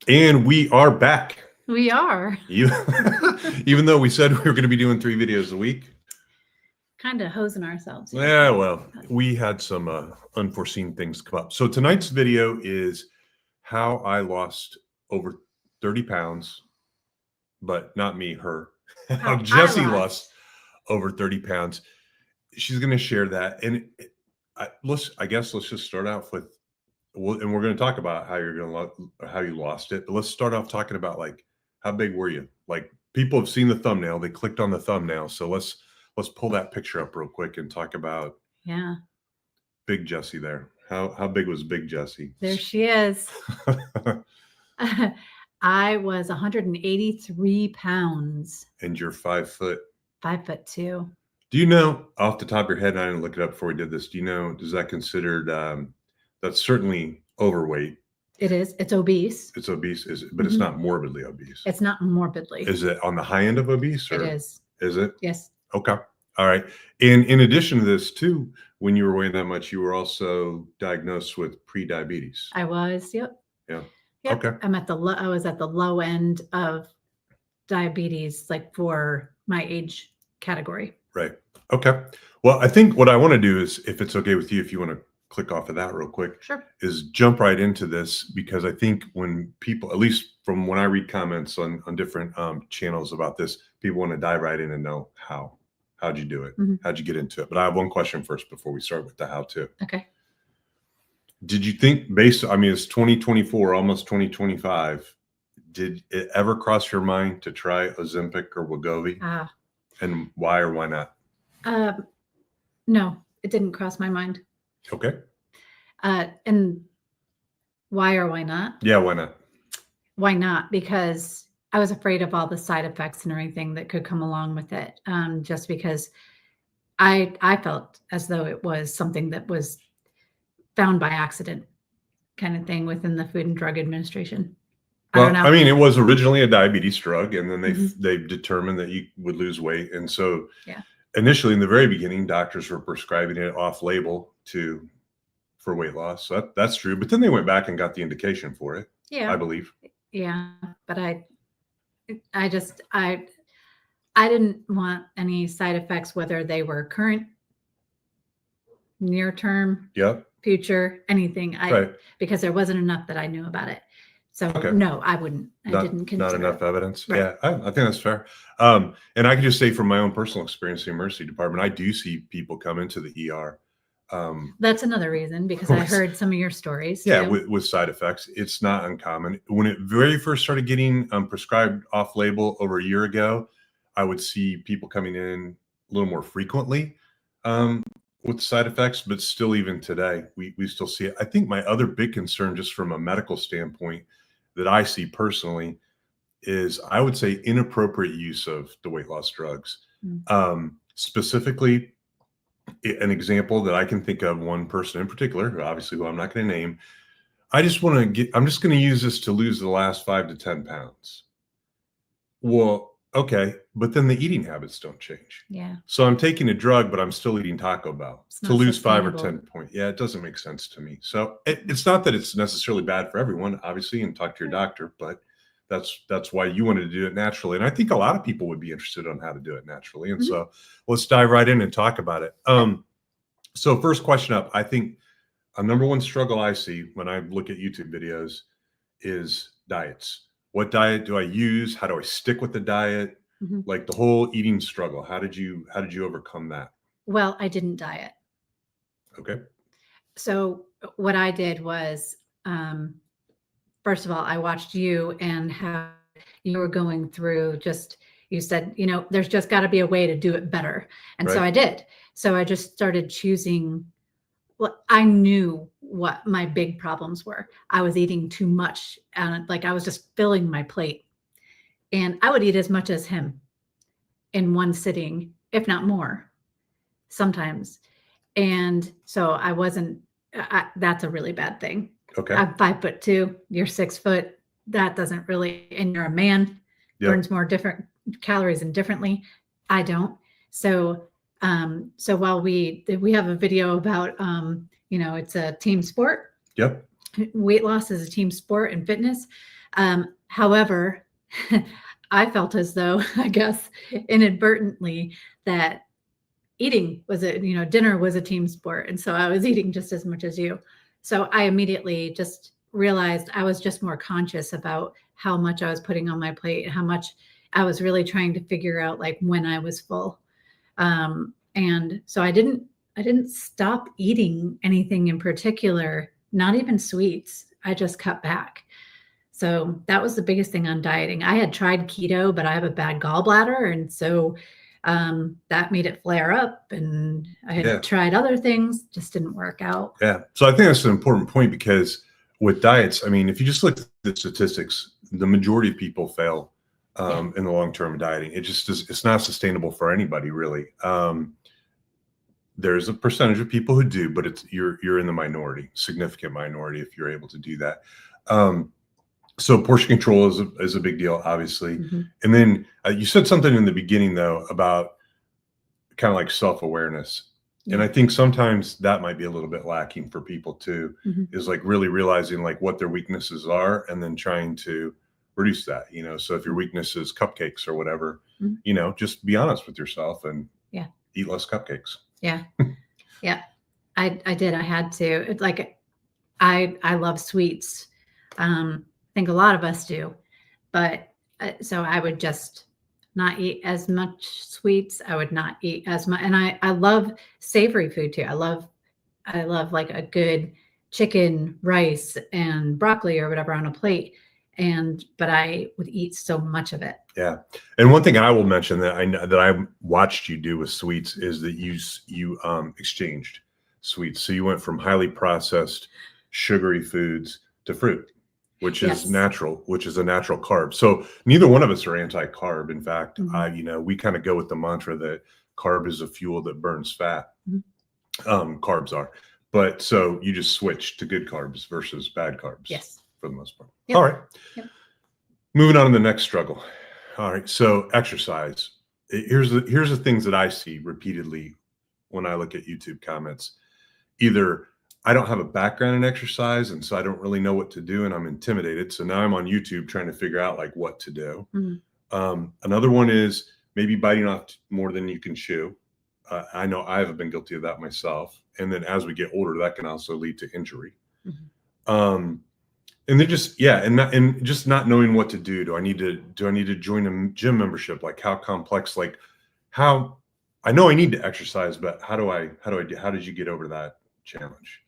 And we are back. We are. Even though we said we were going to be doing 3 videos a week. Kind of hosing ourselves. Yeah, well, we had some unforeseen things come up. So tonight's video is how I lost over 30 pounds, but not me, her. How Jessie lost over 30 pounds. She's going to share that. And I guess let's just start off with, and we're going to talk about how you lost it. But let's start off talking about, like, how big were you? Like, people have seen the thumbnail. They clicked on the thumbnail. So let's pull that picture up real quick and talk about big Jessie there. How big was big Jessie? There she is. I was 183 pounds. And you're 5 foot. 5'2". Do you know, off the top of your head, and I didn't look it up before we did this, do you know, is that considered, that's certainly overweight? It is. It's obese. It's obese, but it's not morbidly obese. It's not morbidly. Is it on the high end of obese? Or it is. Is it? Yes. Okay. All right. And in addition to this, too, when you were weighing that much, you were also diagnosed with pre-diabetes. I was. Yep. Yeah. Yep. Okay. I was at the low end of diabetes, like, for my age category. Right. Okay. Well, I think what I want to do is, if it's okay with you, if you want to click off of that real quick, sure, is jump right into this, because I think when people, at least from when I read comments on different channels about this, people want to dive right in and know how'd you do it? How'd you get into it? But I have one question first before we start with the how-to. Okay. Did you think, it's 2024, almost 2025, did it ever cross your mind to try Ozempic or Wegovy? And why or why not? No, it didn't cross my mind. Okay. And why or why not? Yeah, why not? Why not? Because I was afraid of all the side effects and everything that could come along with it. Just because I felt as though it was something that was found by accident, kind of thing, within the Food and Drug Administration. Well, I don't know. It was originally a diabetes drug, and then they determined that you would lose weight. And so initially, in the very beginning, doctors were prescribing it off-label for weight loss. So that's true. But then they went back and got the indication for it, I believe. Yeah, but I didn't want any side effects, whether they were current, near term, future, anything. Because there wasn't enough that I knew about it. So no, I wouldn't. I didn't consider not enough evidence. Right. Yeah, I think that's fair. And I can just say from my own personal experience in the emergency department, I do see people come into the ER. That's another reason, because I heard some of your stories. Yeah, with side effects. It's not uncommon. When it very first started getting prescribed off-label over a year ago, I would see people coming in a little more frequently with side effects, but still, even today, we still see it. I think my other big concern, just from a medical standpoint, that I see personally, is, I would say, inappropriate use of the weight loss drugs. Specifically, an example that I can think of, one person in particular, obviously who I'm not going to name, I'm just going to use this to lose the last 5 to 10 pounds. Well, okay, but then the eating habits don't change. Yeah. So I'm taking a drug, but I'm still eating Taco Bell to lose 5 or 10 points. Yeah, it doesn't make sense to me. So it's not that it's necessarily bad for everyone, obviously, and talk to your doctor, but that's why you wanted to do it naturally. And I think a lot of people would be interested on how to do it naturally. And so let's dive right in and talk about it. So first question up, I think a number one struggle I see when I look at YouTube videos is diets. What diet do I use? How do I stick with the diet? Like the whole eating struggle. How did you overcome that? Well, I didn't diet. Okay. So what I did was, first of all, I watched you and how you were going through, you said, there's just got to be a way to do it better. And so I did. So I just started choosing. Well, I knew what my big problems were. I was eating too much, and I was just filling my plate, and I would eat as much as him in one sitting, if not more, sometimes. And so I wasn't. That's a really bad thing. Okay. I'm 5'2". You're 6 foot. That doesn't really. And you're a man. Burns more different calories indifferently. I don't. So while we have a video about, it's a team sport. Yep. weight loss is a team sport and fitness. However, I felt as though, I guess, inadvertently, that eating was dinner was a team sport. And so I was eating just as much as you. So I immediately just realized I was just more conscious about how much I was putting on my plate, how much I was really trying to figure out like when I was full. And so I didn't stop eating anything in particular, not even sweets. I just cut back. So that was the biggest thing on dieting. I had tried keto, but I have a bad gallbladder. And so that made it flare up, and I had tried other things, just didn't work out. Yeah. So I think that's an important point, because with diets, I mean, if you just look at the statistics, the majority of people fail in the long-term dieting. It just is, it's not sustainable for anybody, really. There's a percentage of people who do, but you're in the minority, significant minority, if you're able to do that. So portion control is a big deal, obviously. And then you said something in the beginning, though, about kind of like self-awareness. And I think sometimes that might be a little bit lacking for people too, is like really realizing like what their weaknesses are and then trying to reduce that, so if your weakness is cupcakes or whatever, just be honest with yourself and eat less cupcakes. Yeah. Yeah. I did. I had to. It's like, I love sweets. I think a lot of us do, but so I would just not eat as much sweets. I would not eat as much. And I love savory food too. I love like a good chicken, rice, and broccoli or whatever on a plate. But I would eat so much of it. Yeah. And one thing I will mention that I watched you do with sweets is that you exchanged sweets. So you went from highly processed sugary foods to fruit, which is natural, which is a natural carb. So neither one of us are anti-carb. In fact, we kind of go with the mantra that carb is a fuel that burns fat. Carbs are. But so you just switch to good carbs versus bad carbs. Yes. For the most part. All right. Moving on to the next struggle. All right. So exercise. Here's the things that I see repeatedly when I look at YouTube comments. Either I don't have a background in exercise, and so I don't really know what to do, and I'm intimidated. So now I'm on YouTube trying to figure out like what to do. Another one is maybe biting off more than you can chew. I know I have been guilty of that myself. And then as we get older, that can also lead to injury. And then just, and just not knowing what to do. Do I need to join a gym membership? Like how complex, like how I know I need to exercise, but how did you get over that challenge?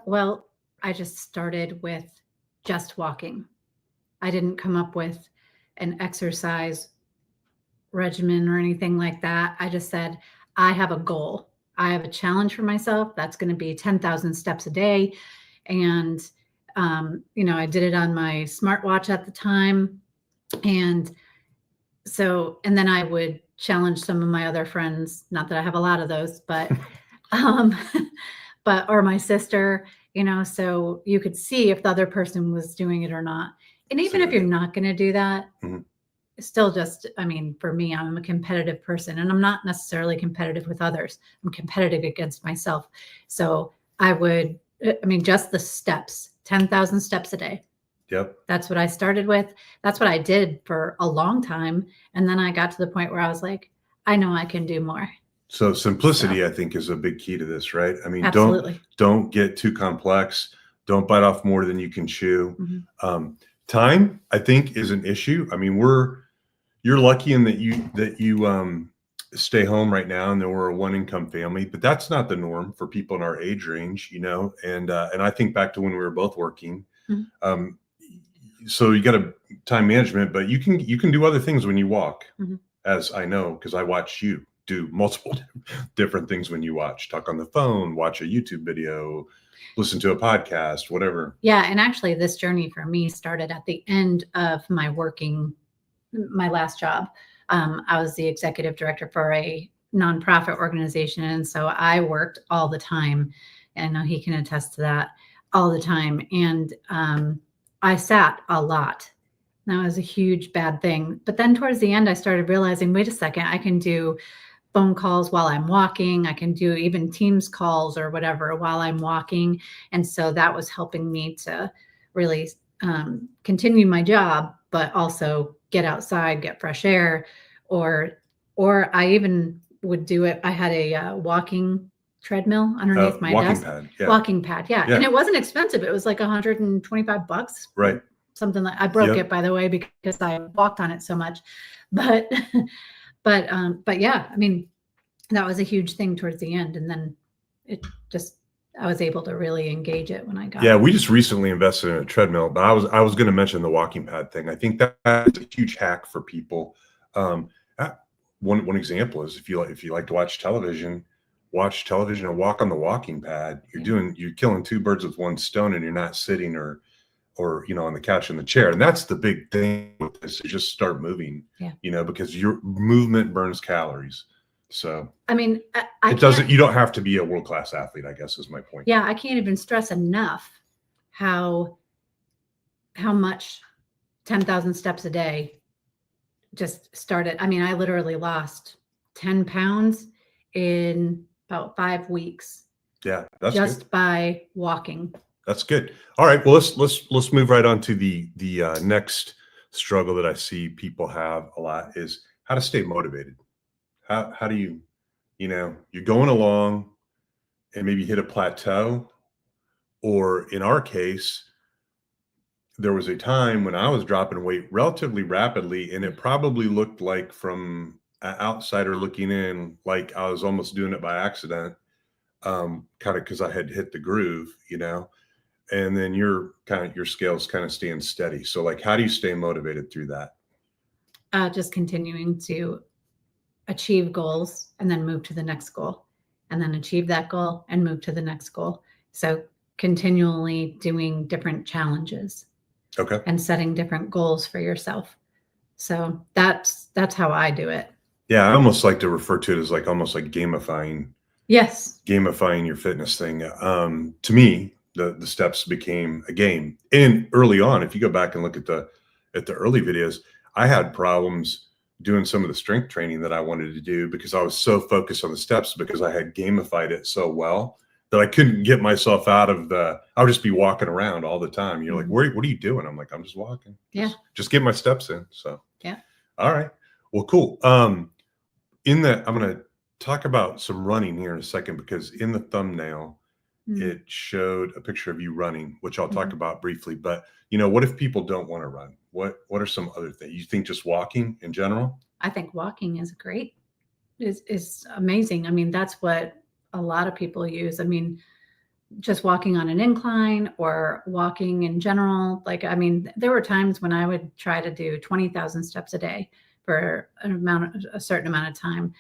Well, I just started with just walking. I didn't come up with an exercise regimen or anything like that. I just said, I have a goal. I have a challenge for myself. That's going to be 10,000 steps a day. And I did it on my smartwatch at the time. And then I would challenge some of my other friends, not that I have a lot of those, but, or my sister, so you could see if the other person was doing it or not. And even if you're not going to do that, still just, for me, I'm a competitive person, and I'm not necessarily competitive with others. I'm competitive against myself. So I would, just the steps, 10,000 steps a day. Yep. That's what I started with. That's what I did for a long time. And then I got to the point where I was like, I know I can do more. So simplicity, I think, is a big key to this, right? Absolutely. Don't get too complex. Don't bite off more than you can chew. Time, I think, is an issue. You're lucky in that you stay home right now, and then we're a one-income family, but that's not the norm for people in our age range, and I think back to when we were both working. So you got a time management, but you can do other things when you walk, as I know, because I watch you do multiple different things when you talk on the phone, watch a YouTube video, listen to a podcast, whatever. Yeah. And actually this journey for me started at the end of my last job. I was the executive director for a nonprofit organization. And so I worked all the time. And I know he can attest to that, all the time. And I sat a lot. That was a huge bad thing. But then towards the end, I started realizing, wait a second, I can do phone calls while I'm walking. I can do even Teams calls or whatever while I'm walking. And so that was helping me to really continue my job, but also get outside, get fresh air, or I even would do it. I had a walking treadmill underneath my walking desk. pad. Yeah. Walking pad. Yeah. Yeah. And it wasn't expensive. It was like $125. Right. Something like I broke Yep. it, by the way, because I walked on it so much. But yeah, I mean, that was a huge thing towards the end. And then it just, I was able to really engage it when I got. Yeah, we just recently invested in a treadmill, but I was going to mention the walking pad thing. I think that's a huge hack for people. One example is if you like to watch television and walk on the walking pad. You're killing two birds with one stone, and you're not sitting or on the couch in the chair. And that's the big thing with this, is just start moving. Yeah. Because your movement burns calories. So I mean, you don't have to be a world-class athlete, I guess, is my point. Yeah, I can't even stress enough how much 10,000 steps a day just started. I mean, I literally lost 10 pounds in about 5 weeks. Yeah, that's just good. By walking. That's good. All right, well, let's move right on to the next struggle that I see people have a lot, is how to stay motivated. How do you, you're going along and maybe hit a plateau, or in our case, there was a time when I was dropping weight relatively rapidly, and it probably looked like, from an outsider looking in, like I was almost doing it by accident, kind of because I had hit the groove, and then your scales kind of staying steady. So like, how do you stay motivated through that? Just continuing to achieve goals and then move to the next goal, and then achieve that goal and move to the next goal. So continually doing different challenges. Okay. And setting different goals for yourself. So that's how I do it. Yeah, I almost like to refer to it as almost like gamifying. Yes. Gamifying your fitness thing. To me, the steps became a game. And early on, if you go back and look at the early videos, I had problems doing some of the strength training that I wanted to do because I was so focused on the steps, because I had gamified it so well that I couldn't get myself out of I would just be walking around all the time. You're like, what are you doing? I'm like, I'm just walking. Just get my steps in. So, yeah. All right. Well, cool. I'm going to talk about some running here in a second, because in the thumbnail, it showed a picture of you running, which I'll talk about briefly. But, what if people don't want to run? What are some other things? You think just walking in general? I think walking is great. Is amazing. I mean, that's what a lot of people use. I mean, just walking on an incline or walking in general. I mean, there were times when I would try to do 20,000 steps a day for a certain amount of time.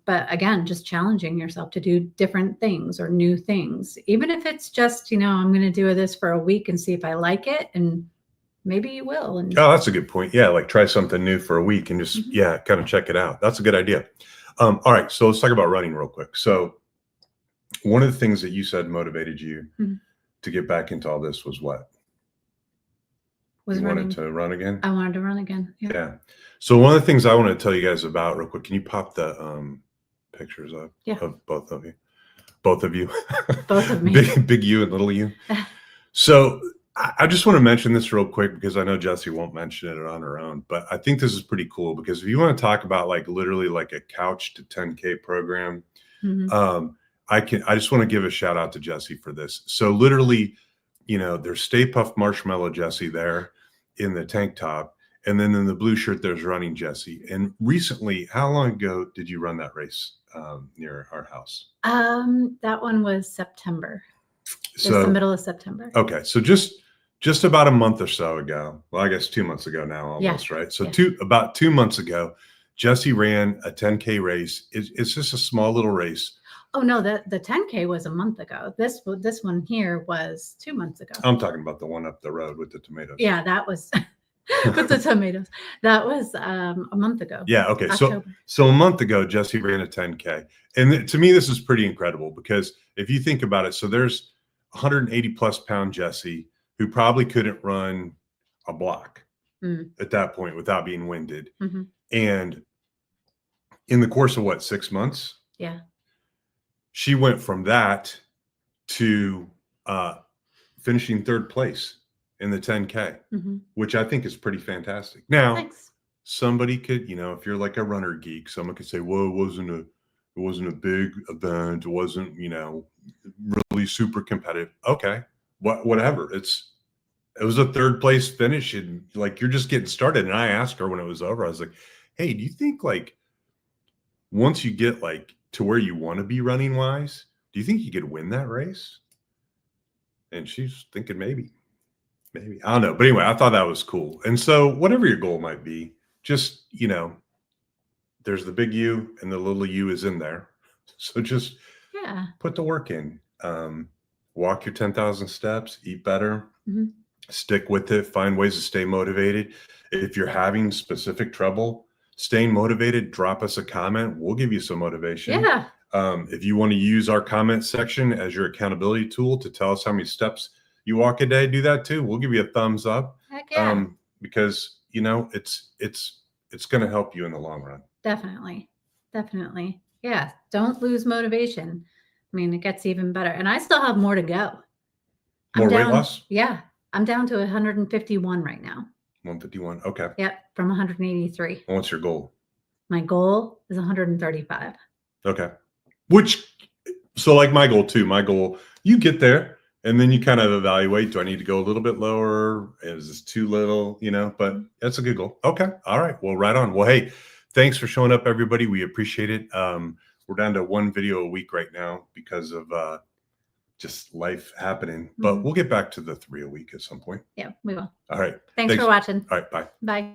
But again, just challenging yourself to do different things or new things, even if it's just, I'm going to do this for a week and see if I like it, and maybe you will. And oh, that's a good point. Yeah. Like, try something new for a week and just, kind of check it out. That's a good idea. All right. So let's talk about running real quick. So one of the things that you said motivated you to get back into all this was what? You wanted to run again? I wanted to run again. Yeah. So one of the things I want to tell you guys about real quick, can you pop the pictures up of both of you? Both of you. Both of me. Big you and little you. So I just want to mention this real quick, because I know Jessie won't mention it on her own, but I think this is pretty cool, because if you want to talk about literally a couch to 10K program, I just want to give a shout out to Jessie for this. So literally, there's Stay Puft Marshmallow Jessie there in the tank top, and then in the blue shirt, there's Running Jessie. And recently, how long ago did you run that race near our house? That one was September. So it's the middle of September. Okay, so just about a month or so ago. Well, I guess 2 months ago now, almost, right? So about 2 months ago, Jessie ran a 10K race. It's just a small little race. Oh no, the 10K was a month ago. This one here was 2 months ago. I'm talking about the one up the road with the tomatoes. Yeah, that was with the tomatoes. That was a month ago. Yeah. Okay. October. So a month ago, Jessie ran a 10K, and to me, this is pretty incredible, because if you think about it, so there's 180 plus pound Jessie who probably couldn't run a block at that point without being winded, and in the course of what, 6 months, Yeah. she went from that to finishing 3rd place in the 10K, which I think is pretty fantastic. Now, Thanks. somebody could, if you're like a runner geek, someone could say, well, it wasn't a big event. It wasn't, really super competitive. Okay. Whatever. It was a 3rd place finish, and like, you're just getting started. And I asked her when it was over, I was like, hey, do you think like once you get like to where you want to be running wise, do you think you could win that race? And she's thinking maybe. I don't know. But anyway, I thought that was cool. And so whatever your goal might be, just, there's the big U and the little U is in there. So just put the work in. Walk your 10,000 steps, eat better, stick with it, find ways to stay motivated. If you're having specific trouble staying motivated, drop us a comment. We'll give you some motivation. Yeah. If you want to use our comment section as your accountability tool to tell us how many steps you walk a day, do that too. We'll give you a thumbs up. Heck yeah. Because it's going to help you in the long run. Definitely. Yeah. Don't lose motivation. I mean, it gets even better. And I still have more to go. More weight loss? Yeah. I'm down to 151 right now. 151. Okay. Yep. From 183. What's your goal? My goal is 135. Okay. So like my goal too, you get there and then you kind of evaluate, do I need to go a little bit lower? Is this too little? But that's a good goal. Okay. All right. Well, right on. Well, hey, thanks for showing up, everybody. We appreciate it. We're down to 1 video a week right now because of just life happening, but we'll get back to the 3 a week at some point. Yeah, we will. All right. Thanks for watching. All right. Bye. Bye.